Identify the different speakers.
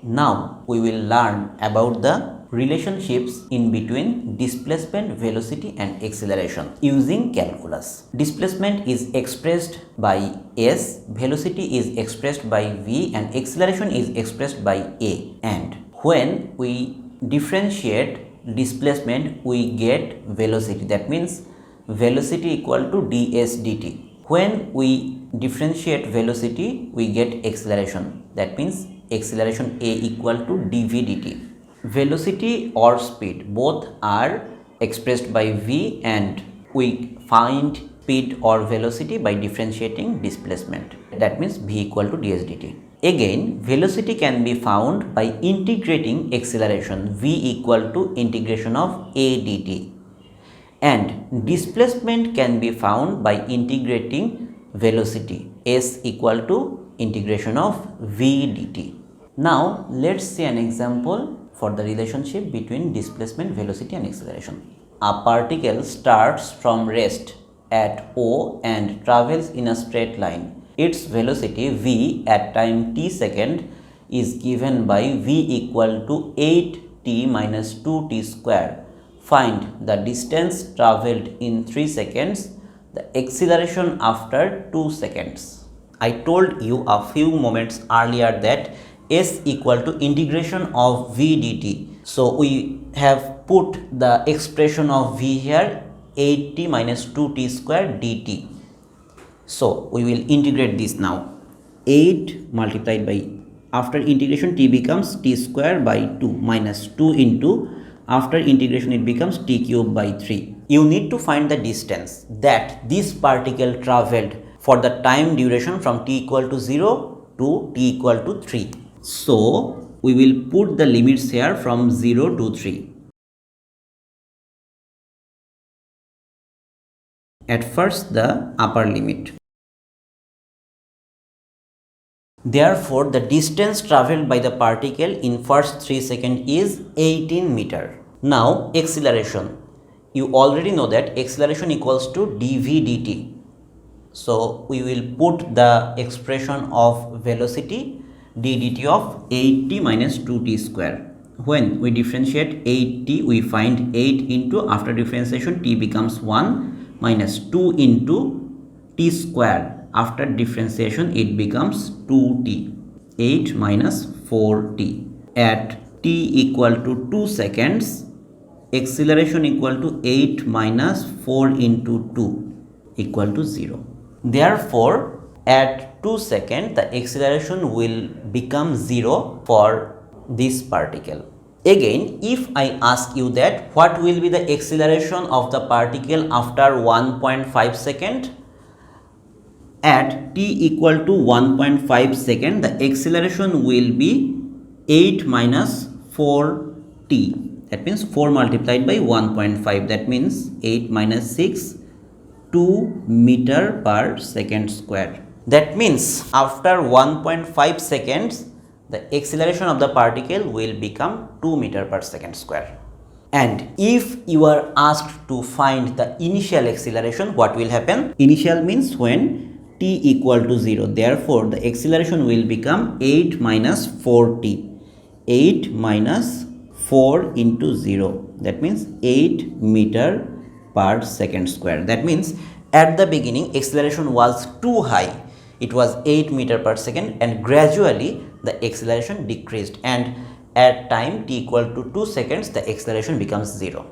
Speaker 1: Now we will learn about the relationships in between displacement, velocity and acceleration using calculus. Displacement is expressed by s, velocity is expressed by v and acceleration is expressed by a. And when we differentiate displacement, we get velocity. That means velocity equal to ds dt. When we differentiate velocity, we get acceleration. That means acceleration a equal to dv dt. Velocity or speed both are expressed by v, and we find speed or velocity by differentiating displacement. That means v equal to ds dt. Again, velocity can be found by integrating acceleration, v equal to integration of a dt, and displacement can be found by integrating velocity, s equal to integration of v dt. Now let's see an example for the relationship between displacement, velocity and acceleration. A particle starts from rest at O and travels in a straight line. Its velocity v at time t second is given by v equal to 8t minus 2t square. Find the distance travelled in 3 seconds, the acceleration after 2 seconds. I told you a few moments earlier that s equal to integration of v dt. So we have put the expression of v here, 8t minus 2t square dt. So we will integrate this now. 8 multiplied by, after integration t becomes t square by 2 minus 2 into, after integration it becomes t cube by 3. You need to find the distance that this particle travelled for the time duration from t equal to 0 to t equal to 3. So we will put the limits here from 0 to 3. At first the upper limit. Therefore, the distance travelled by the particle in first 3 seconds is 18 meter. Now acceleration. You already know that acceleration equals to dv dt. So we will put the expression of velocity d dt of 8t minus 2t square. When we differentiate 8t, we find 8 into, after differentiation t becomes 1 minus 2 into t square. After differentiation it becomes 2t, 8 minus 4t. At t equal to 2 seconds, acceleration equal to 8 minus 4 into 2 equal to 0. Therefore, at 2 seconds the acceleration will become 0 for this particle. Again, if I ask you that what will be the acceleration of the particle after 1.5 second, at t equal to 1.5 second, the acceleration will be 8 minus 4t. That means 4 multiplied by 1.5. That means 8 minus 6, 2 meter per second square. That means after 1.5 seconds, the acceleration of the particle will become 2 meter per second square. And if you are asked to find the initial acceleration, what will happen? Initial means when t equal to 0. Therefore, the acceleration will become 8 minus 4t. 8 minus 4 into 0. That means 8 meter per second square. That means at the beginning acceleration was too high. It was 8 meter per second, and gradually the acceleration decreased, and at time t equal to 2 seconds the acceleration becomes 0.